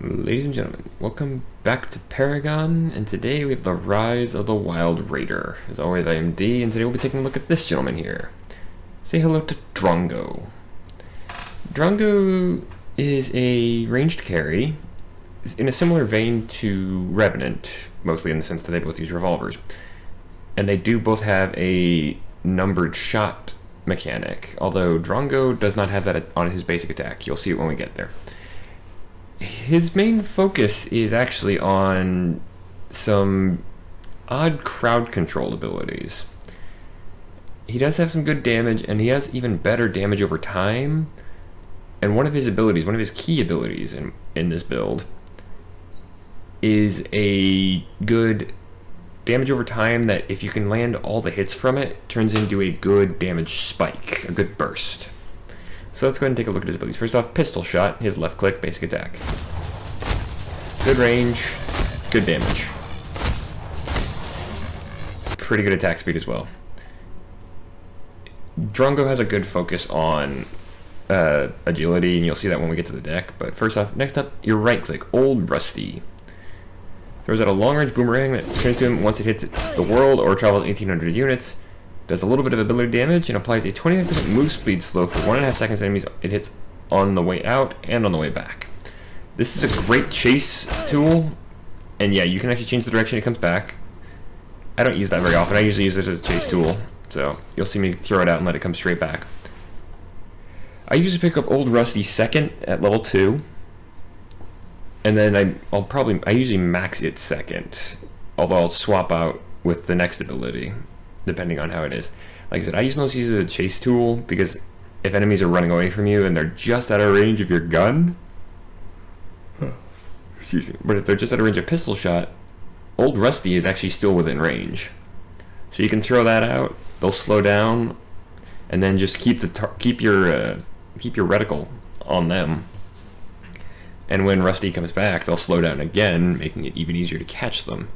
Ladies and gentlemen, welcome back to Paragon, and today we have the Rise of the Wild Raider. As always, I am D, and today we'll be taking a look at this gentleman here. Say hello to Drongo. Drongo is a ranged carry, in a similar vein to Revenant, mostly in the sense that they both use revolvers. And they do both have a numbered shot mechanic, although Drongo does not have that on his basic attack. You'll see it when we get there. His main focus is actually on some odd crowd control abilities. He does have some good damage, and he has even better damage over time. And one of his abilities, one of his key abilities in this build, is a good damage over time that, if you can land all the hits from it, turns into a good damage spike, a good burst. So let's go ahead and take a look at his abilities. First off, pistol shot, his left click, basic attack. Good range, good damage. Pretty good attack speed as well. Drongo has a good focus on agility, and you'll see that when we get to the deck. But first off, next up, your right click, Old Rusty. Throws out a long range boomerang that turns to him once it hits the world or travels 1800 units. Does a little bit of ability damage and applies a 25% move speed slow for 1.5 seconds to enemies it hits on the way out and on the way back. This is a great chase tool, and yeah, you can actually change the direction it comes back. I don't use that very often. I usually use it as a chase tool, so you'll see me throw it out and let it come straight back. I usually pick up Old Rusty second at level 2, and then I usually max it second, although I'll swap out with the next ability, depending on how it is. Like I said, I mostly use it as a chase tool, because if enemies are running away from you and they're just out of range of your gun, excuse me, but if they're just out of range of pistol shot, Old Rusty is actually still within range. So you can throw that out, they'll slow down, and then just keep your reticle on them. And when Rusty comes back, they'll slow down again, making it even easier to catch them.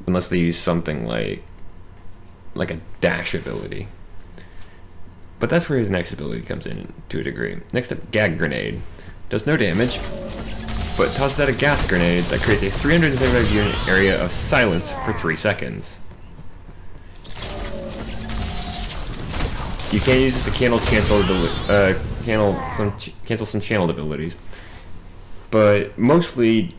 Unless they use something like a dash ability. But that's where his next ability comes in to a degree. Next up, Gag Grenade. Does no damage, but tosses out a gas grenade that creates a 375 unit area of silence for 3 seconds. You can use this to cancel some channeled abilities, but mostly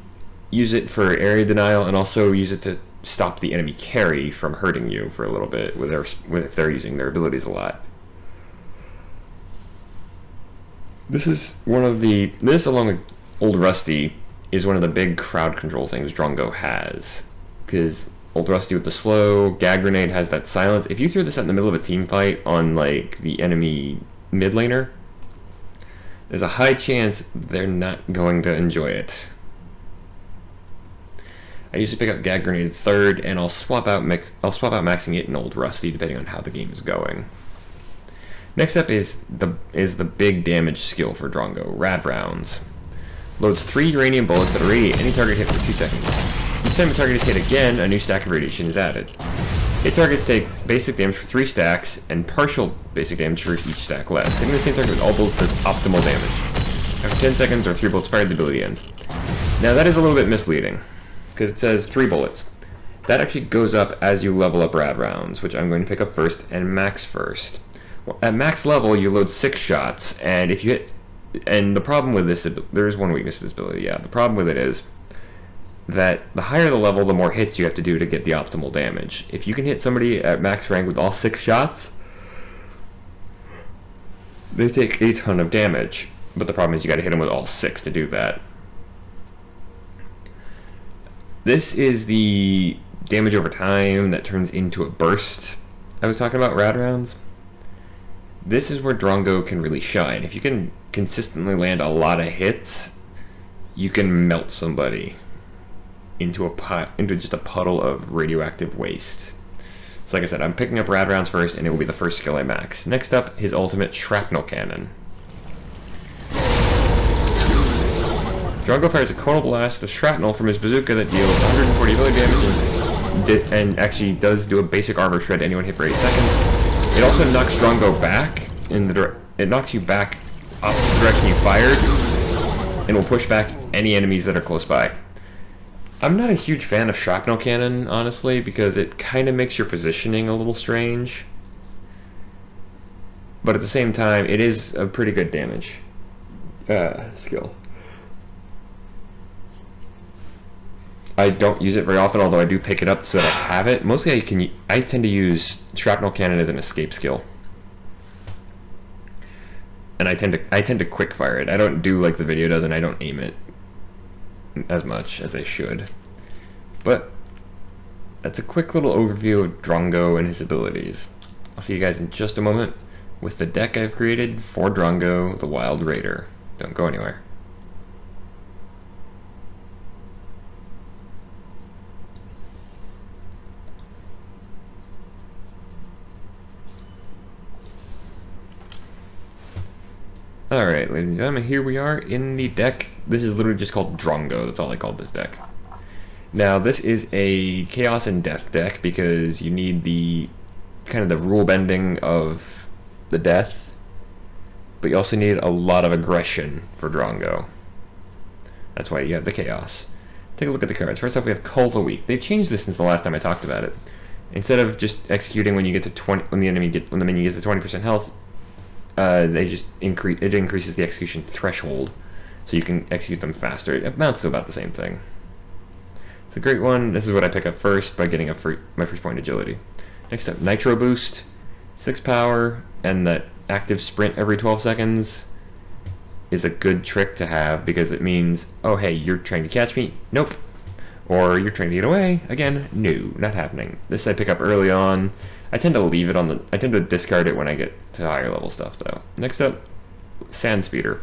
use it for area denial, and also use it to stop the enemy carry from hurting you for a little bit if they're using their abilities a lot. This along with Old Rusty is one of the big crowd control things Drongo has, because Old Rusty with the slow, Gag Grenade has that silence. If you throw this out in the middle of a team fight on like the enemy mid laner, there's a high chance they're not going to enjoy it. I usually pick up Gag Grenade third, and I'll swap out maxing it in Old Rusty depending on how the game is going. Next up is the big damage skill for Drongo, Rad Rounds. Loads 3 uranium bullets that irradiate any target hit for 2 seconds. Each time a target is hit again, a new stack of radiation is added. Hit targets take basic damage for 3 stacks, and partial basic damage for each stack less. Hitting the same target with all bullets does optimal damage. After 10 seconds or 3 bullets fired, the ability ends. Now that is a little bit misleading, because it says 3 bullets. That actually goes up as you level up Rad Rounds, which I'm going to pick up first and max first. Well, at max level, you load 6 shots, and if you hit... And the problem with this... There is one weakness to this ability, yeah. The problem with it is that the higher the level, the more hits you have to do to get the optimal damage. If you can hit somebody at max rank with all 6 shots, they take a ton of damage. But the problem is you gotta hit them with all 6 to do that. This is the damage over time that turns into a burst I was talking about, Rad Rounds. This is where Drongo can really shine. If you can consistently land a lot of hits, you can melt somebody into just a puddle of radioactive waste. So like I said, I'm picking up Rad Rounds first, and it will be the first skill I max. Next up, his ultimate Shrapnel Cannon. Drongo fires a conal blast of shrapnel from his bazooka that deals 140 ability damage and actually does do a basic armor shred to anyone hit for 8 seconds. It also knocks Drongo back it knocks you back opposite the direction you fired, and will push back any enemies that are close by. I'm not a huge fan of shrapnel cannon, honestly, because it kind of makes your positioning a little strange. But at the same time, it is a pretty good damage skill. I don't use it very often, although I do pick it up so that I have it. Mostly I tend to use shrapnel cannon as an escape skill. And I tend to quick fire it. I don't do like the video does, and I don't aim it as much as I should. But that's a quick little overview of Drongo and his abilities. I'll see you guys in just a moment with the deck I've created for Drongo, the Wild Raider. Don't go anywhere. Alright, ladies and gentlemen, here we are in the deck. This is literally just called Drongo. That's all I called this deck. Now, this is a Chaos and Death deck because you need the kind of the rule bending of the death, but you also need a lot of aggression for Drongo. That's why you have the Chaos. Take a look at the cards. First off, we have Cull the Weak. They've changed this since the last time I talked about it. Instead of just executing when you get to 20, when the minion gets to 20% health, they just increases the execution threshold, so you can execute them faster. It amounts to about the same thing. It's a great one. This is what I pick up first by getting my first point agility. Next up, Nitro Boost, 6 power, and that active sprint every 12 seconds is a good trick to have because it means, oh hey, you're trying to catch me? Nope. Or you're trying to get away? Again, no, not happening. This I pick up early on. I tend to leave it on the... I tend to discard it when I get to higher level stuff, though. Next up, Sand Speeder.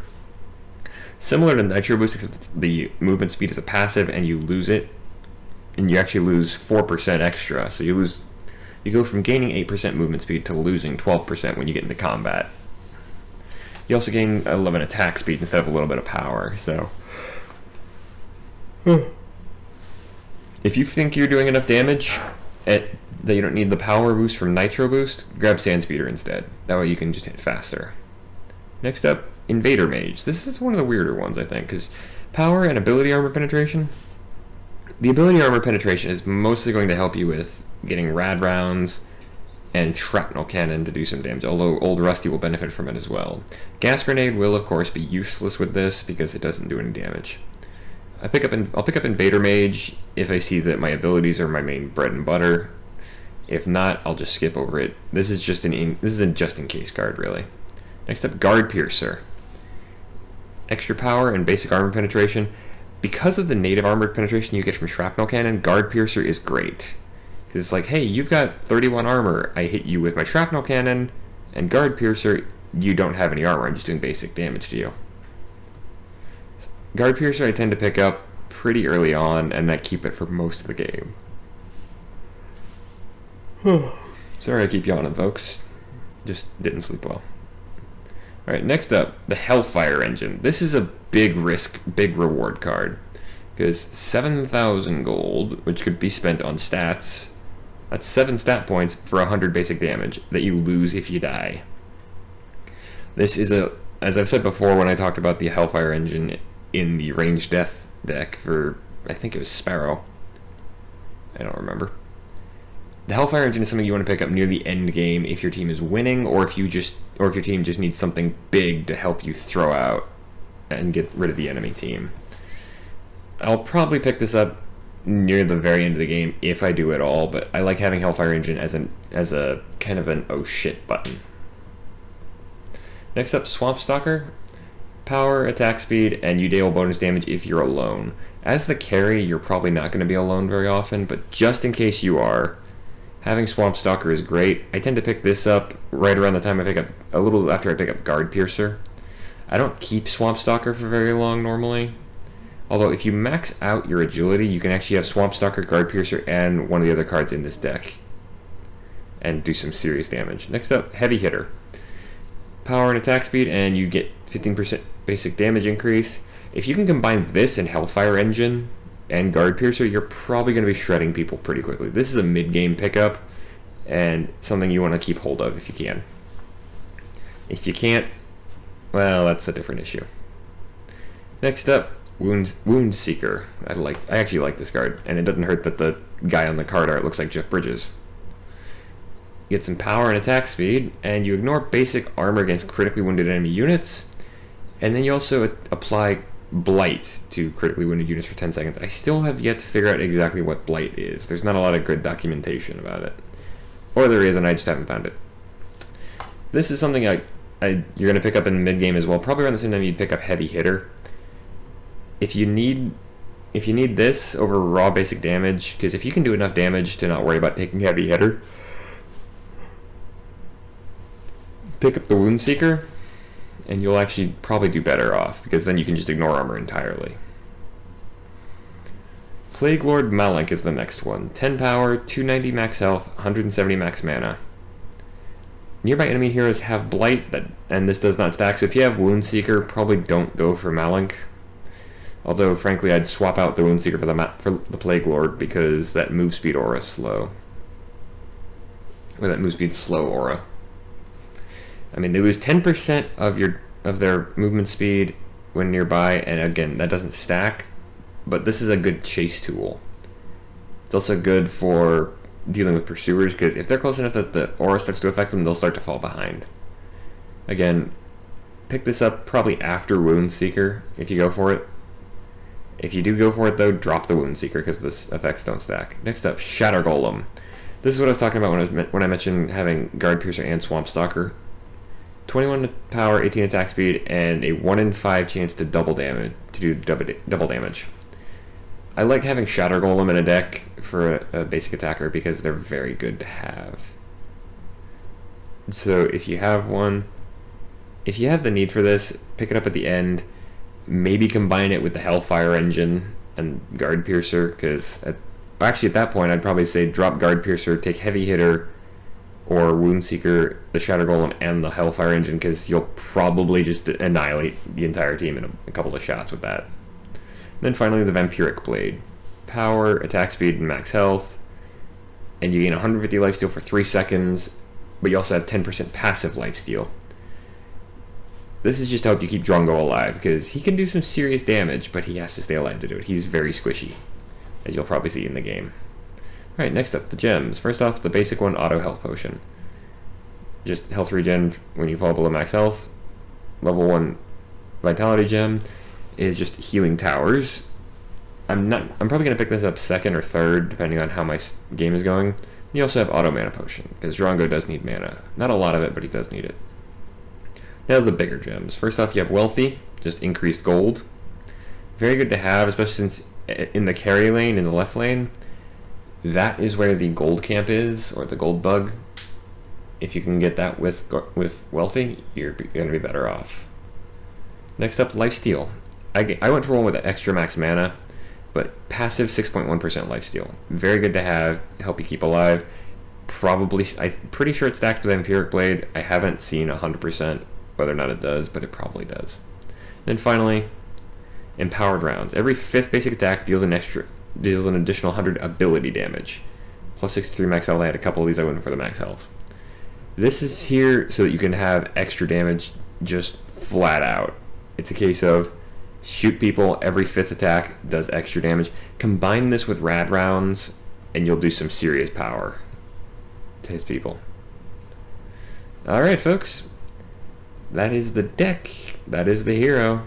Similar to Nitro Boost, except the movement speed is a passive, and you lose it, and you actually lose 4% extra. So you go from gaining 8% movement speed to losing 12% when you get into combat. You also gain 11 attack speed instead of a little bit of power, so... If you think you're doing enough damage that you don't need the power boost from Nitro Boost, grab Sand Speeder instead. That way you can just hit faster. Next up, Invader Mage. This is one of the weirder ones, I think, because power and ability armor penetration. The ability armor penetration is mostly going to help you with getting rad rounds and shrapnel cannon to do some damage, although Old Rusty will benefit from it as well. Gas Grenade will, of course, be useless with this because it doesn't do any damage. I'll pick up Invader Mage if I see that my abilities are my main bread and butter. If not, I'll just skip over it. This is just a just in case card, really. Next up, Guard Piercer. Extra power and basic armor penetration. Because of the native armor penetration you get from Shrapnel Cannon, Guard Piercer is great. Because it's like, hey, you've got 31 armor. I hit you with my Shrapnel Cannon, and Guard Piercer, you don't have any armor. I'm just doing basic damage to you. Guard Piercer I tend to pick up pretty early on, and I keep it for most of the game. Sorry I keep yawning, folks. Just didn't sleep well. Alright, next up, the Hellfire Engine. This is a big risk, big reward card. Because 7,000 gold, which could be spent on stats, that's 7 stat points for 100 basic damage that you lose if you die. This is as I've said before when I talked about the Hellfire Engine in the Ranged Death deck for, I think it was Sparrow. I don't remember. The Hellfire Engine is something you want to pick up near the end game if your team is winning, or if your team just needs something big to help you throw out and get rid of the enemy team. I'll probably pick this up near the very end of the game if I do at all, but I like having Hellfire Engine as a kind of an oh shit button. Next up, Swamp Stalker. Power, attack speed, and you deal bonus damage if you're alone. As the carry, you're probably not going to be alone very often, but just in case you are, having Swamp Stalker is great. I tend to pick this up right around the time I pick up, a little after I pick up Guard Piercer. I don't keep Swamp Stalker for very long normally, although if you max out your agility, you can actually have Swamp Stalker, Guard Piercer, and one of the other cards in this deck, and do some serious damage. Next up, Heavy Hitter. Power and attack speed, and you get 15% basic damage increase. If you can combine this and Hellfire Engine and Guard Piercer, you're probably going to be shredding people pretty quickly. This is a mid-game pickup, and something you want to keep hold of if you can. If you can't, well, that's a different issue. Next up, Wound Seeker. I actually like this card, and it doesn't hurt that the guy on the card art looks like Jeff Bridges. You get some power and attack speed, and you ignore basic armor against critically wounded enemy units, and then you also apply Blight to critically wounded units for 10 seconds. I still have yet to figure out exactly what Blight is. There's not a lot of good documentation about it. Or there is, and I just haven't found it. This is something you're going to pick up in mid-game as well. Probably around the same time you'd pick up Heavy Hitter. If you need this over raw basic damage, because if you can do enough damage to not worry about taking Heavy Hitter, pick up the Wound Seeker, and you'll actually probably do better off, because then you can just ignore armor entirely. Plague Lord Malink is the next one. 10 power, 290 max health, 170 max mana. Nearby enemy heroes have Blight, and this does not stack, so if you have Wound Seeker, probably don't go for Malink. Although, frankly, I'd swap out the Wound Seeker for the Plague Lord, because that move speed aura is slow. Or that move speed slow aura. I mean, they lose 10% of their movement speed when nearby, and again, that doesn't stack, but this is a good chase tool. It's also good for dealing with pursuers, because if they're close enough that the aura starts to affect them, they'll start to fall behind. Again, pick this up probably after Wound Seeker if you go for it. If you do go for it, though, drop the Wound Seeker, because the effects don't stack. Next up, Shatter Golem. This is what I was talking about when I mentioned having Guard Piercer and Swamp Stalker. 21 power, 18 attack speed, and a 1 in 5 chance to double damage. I like having Shatter Golem in a deck for a basic attacker because they're very good to have. So if you have one, if you have the need for this, pick it up at the end. Maybe combine it with the Hellfire Engine and Guard Piercer, because actually at that point I'd probably say drop Guard Piercer, take Heavy Hitter or Wound Seeker, the Shatter Golem, and the Hellfire Engine, because you'll probably just annihilate the entire team in a couple of shots with that. And then finally the Vampiric Blade. Power, attack speed, and max health, and you gain 150 lifesteal for 3 seconds, but you also have 10% passive lifesteal. This is just to help you keep Drongo alive, because he can do some serious damage, but he has to stay alive to do it. He's very squishy, as you'll probably see in the game. Alright, next up, the gems. First off, the basic one, Auto Health Potion. Just health regen when you fall below max health. Level 1 Vitality Gem is just healing towers. I'm probably going to pick this up second or third, depending on how my game is going. You also have Auto Mana Potion, because Drongo does need mana. Not a lot of it, but he does need it. Now the bigger gems. First off, you have Wealthy, just increased gold. Very good to have, especially since in the carry lane, in the left lane, that is where the gold camp is, or the gold bug. If you can get that with Wealthy, you're going to be better off. Next up, Lifesteal. I went for one with extra max mana, but passive 6.1% lifesteal. Very good to have, help you keep alive. Probably, I'm pretty sure it's stacked with Vampiric Blade. I haven't seen 100% whether or not it does, but it probably does. Then finally, Empowered Rounds. Every 5th basic attack deals an additional 100 ability damage. Plus 63 max health. I had a couple of these. I went for the max health. This is here so that you can have extra damage just flat out. It's a case of shoot people, every 5th attack does extra damage. Combine this with Rad Rounds, and you'll do some serious power to his people. Alright, folks. That is the deck. That is the hero.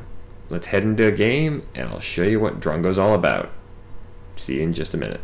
Let's head into a game, and I'll show you what Drongo's all about. See you in just a minute.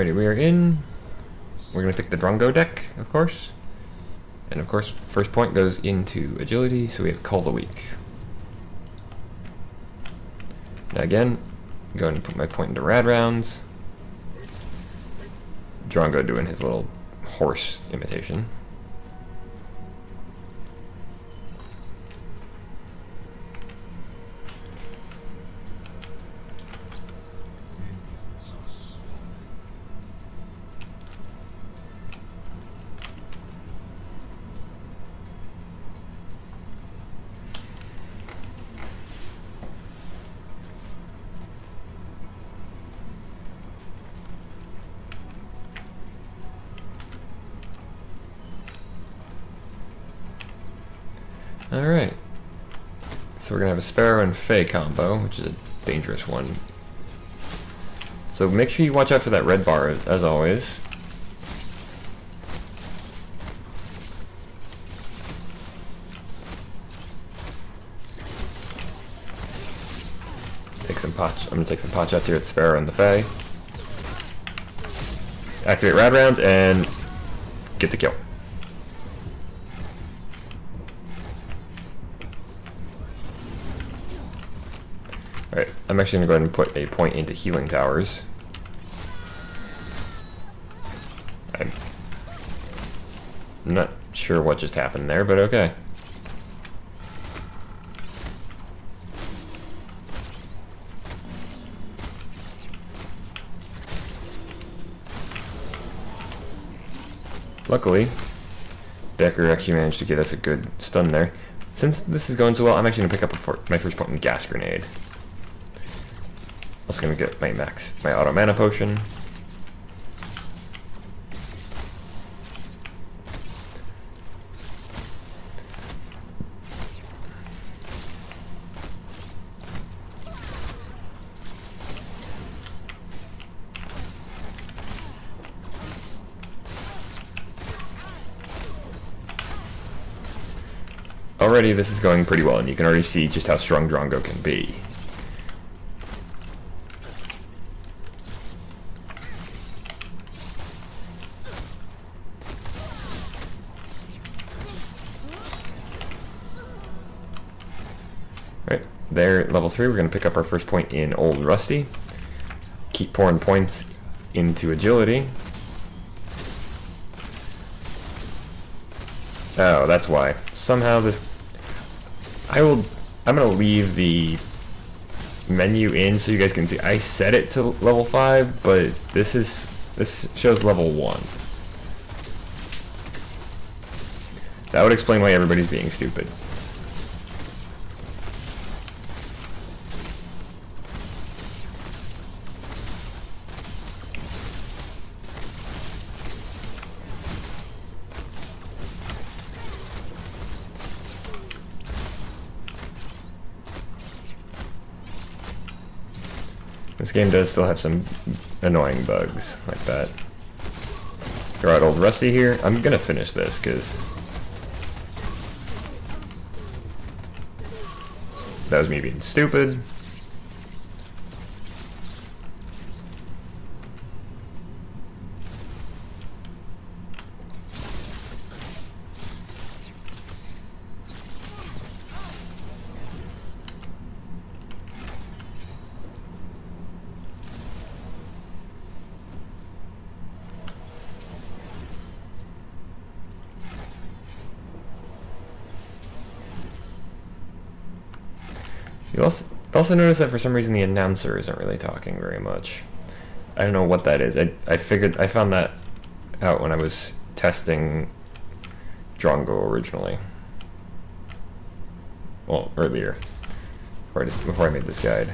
Alrighty, we are in. We're gonna pick the Drongo deck, of course. And of course, first point goes into agility, so we have Call the Weak. Now again, go ahead and put my point into rad rounds. Drongo doing his little horse imitation. Alright, so we're going to have a Sparrow and Fae combo, which is a dangerous one. So make sure you watch out for that red bar, as always. Take some pot. I'm going to take some pot shots here at the Sparrow and the Fae. Activate rad rounds and get the kill. Alright, I'm actually going to go ahead and put a point into healing towers. I'm not sure what just happened there, but okay. Luckily, Decker actually managed to get us a good stun there. Since this is going so well, I'm actually going to pick up my first point in Gas Grenade. Also going to get my auto mana potion. Already this is going pretty well, and you can already see just how strong Drongo can be. Right, there, level 3, we're going to pick up our first point in Old Rusty. Keep pouring points into agility. Oh, that's why. Somehow this... I'm going to leave the menu in so you guys can see. I set it to level 5, but this shows level 1. That would explain why everybody's being stupid. This game does still have some annoying bugs like that. Throw out Old Rusty here. I'm gonna finish this because that was me being stupid. You also notice that for some reason the announcer isn't really talking very much. I don't know what that is. I found that out when I was testing Drongo originally. Well, earlier. Before I made this guide.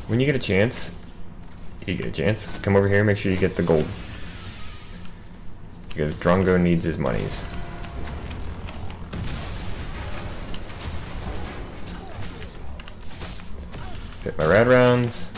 When you get a chance, come over here and make sure you get the gold. Because Drongo needs his monies. Hit my rad rounds.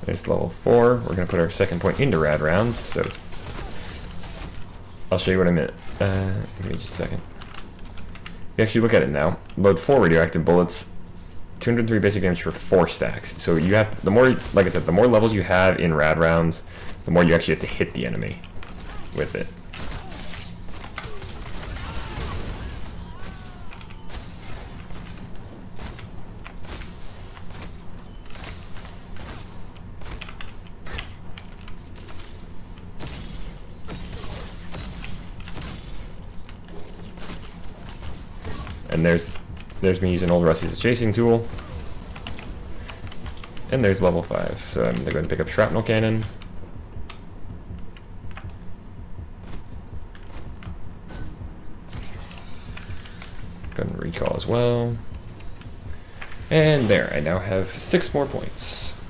There's level 4. We're going to put our second point into rad rounds, so I'll show you what I meant. Give me just a second. You actually look at it now. Load 4 radioactive bullets, 203 basic damage for 4 stacks. So you have to, the more, like I said, the more levels you have in rad rounds, the more you actually have to hit the enemy with it. And there's me using Old Rusty as a chasing tool. And there's level 5. So I'm going to go ahead and pick up Shrapnel Cannon. Go ahead and recall as well. And there, I now have 6 more points.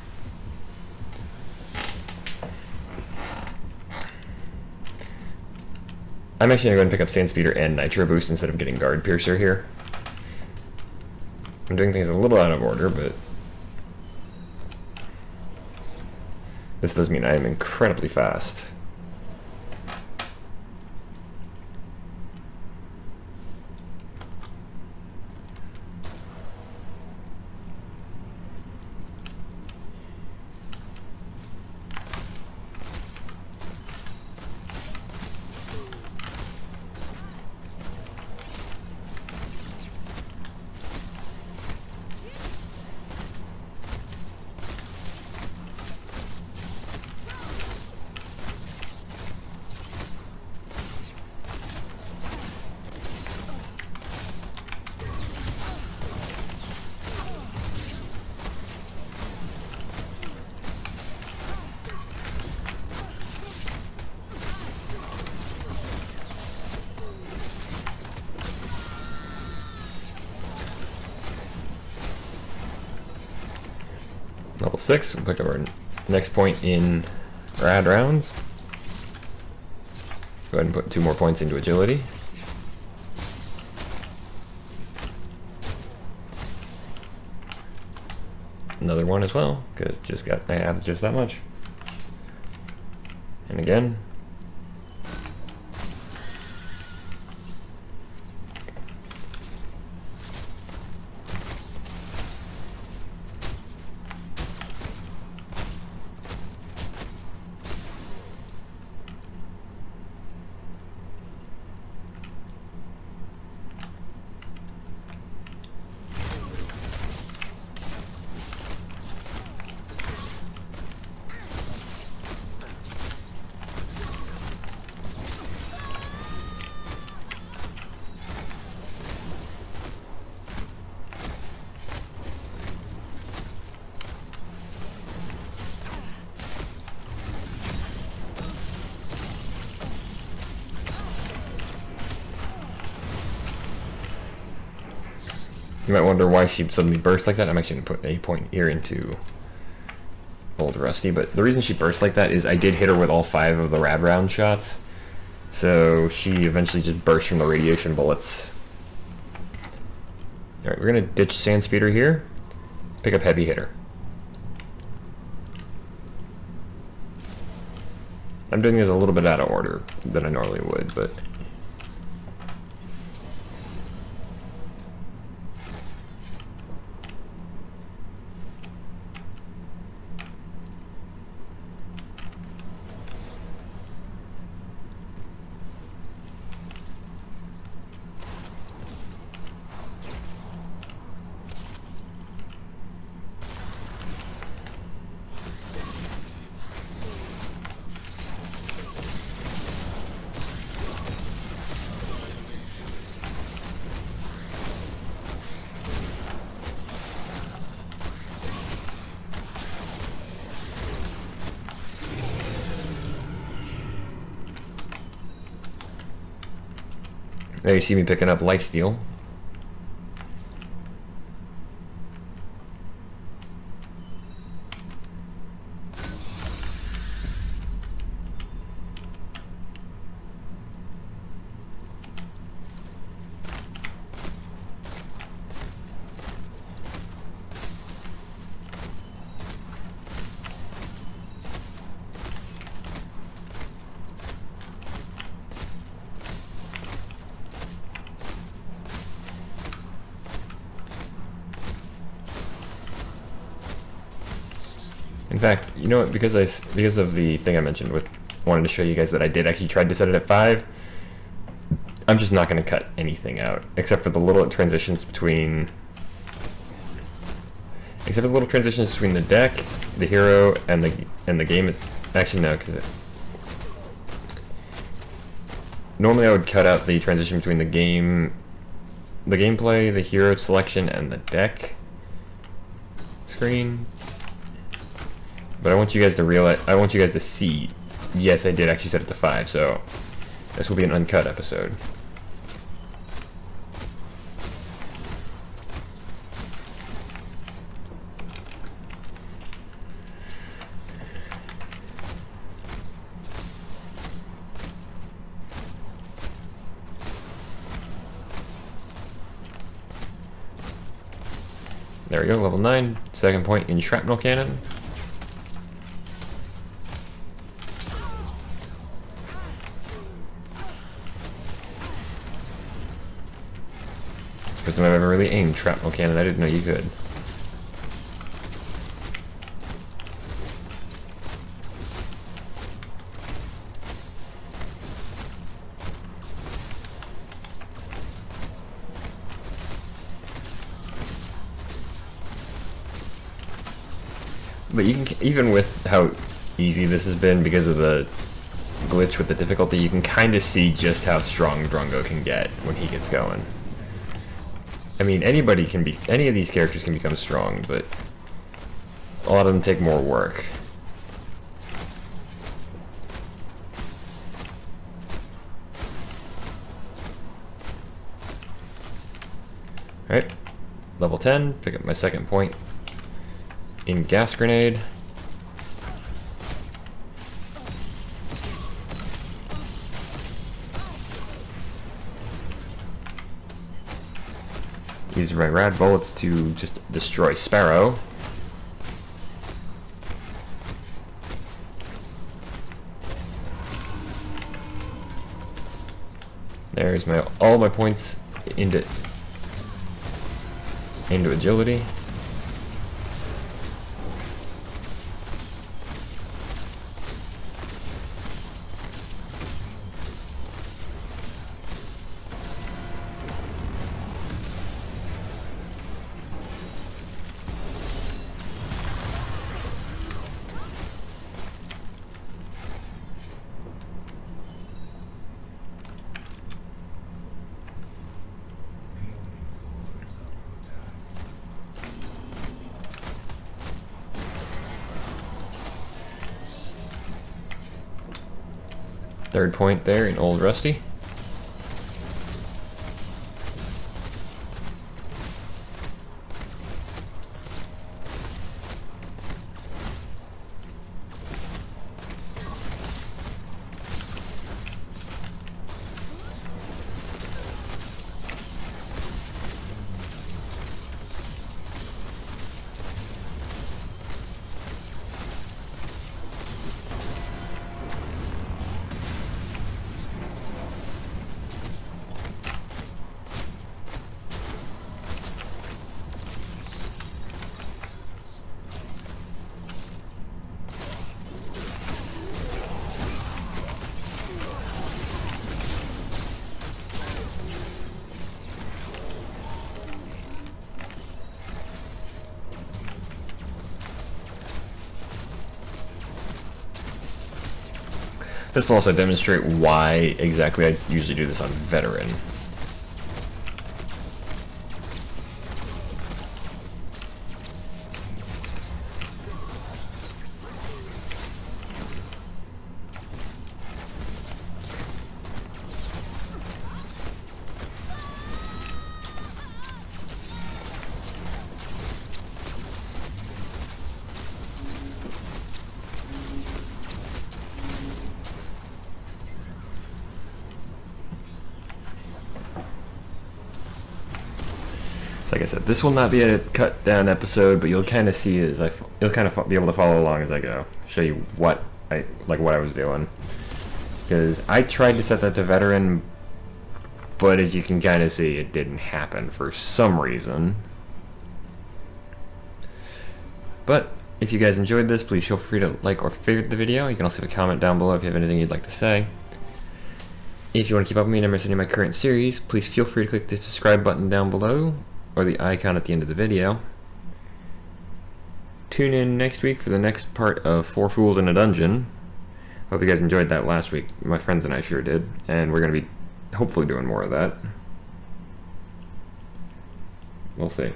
I'm actually going to go ahead and pick up Sand Speeder and Nitro Boost instead of getting Guard Piercer here. I'm doing things a little out of order, but this does mean I am incredibly fast. Level 6, we'll pick up our next point in rad rounds. Go ahead and put 2 more points into agility. Another one as well, because I have just that much. And again. You might wonder why she suddenly burst like that. I'm actually going to put a point here into Old Rusty, but the reason she burst like that is I did hit her with all 5 of the rad round shots, so she eventually just burst from the radiation bullets. Alright, we're going to ditch Sand Speeder here, pick up Heavy Hitter. I'm doing this a little bit out of order than I normally would, but there you see me picking up Lifesteal. In fact, you know what? Because of the thing I mentioned with wanting to show you guys that I did actually try to set it at 5, I'm just not going to cut anything out except for the little transitions between. Except for the little transitions between the deck, the hero, and the game. It's actually no, because normally I would cut out the transition between the gameplay, the hero selection, and the deck screen. But I want you guys to realize. I want you guys to see. Yes, I did actually set it to 5, so this will be an uncut episode. There we go, level 9, second point in shrapnel cannon. It's the first time I've ever really aimed shrapnel cannon. I didn't know you could. But you can, even with how easy this has been because of the glitch with the difficulty, you can kind of see just how strong Drongo can get when he gets going. I mean, any of these characters can become strong, but a lot of them take more work. Alright, level 10, pick up my second point in gas grenade. Use my rad bullets to just destroy Sparrow. There's all my points into agility. Third point there in Old Rusty. This will also demonstrate why exactly I usually do this on Veteran. Like I said, this will not be a cut down episode, but you'll kind of see as you'll kind of be able to follow along as I go. Show you what I was doing, because I tried to set that to Veteran, but as you can kind of see, it didn't happen for some reason. But If you guys enjoyed this, please feel free to like or favorite the video. You can also leave a comment down below if you have anything you'd like to say. If you want to keep up with me and never miss any of my current series, please feel free to click the subscribe button down below or the icon at the end of the video. Tune in next week for the next part of 4 Fools in a Dungeon. Hope you guys enjoyed that last week. My friends and I sure did, and we're going to be hopefully doing more of that. We'll see.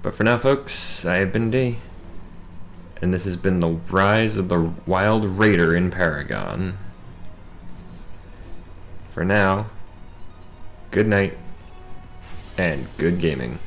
But for now, folks, I have been D, and this has been the Rise of the Wild Raider in Paragon. For now, good night, and good gaming.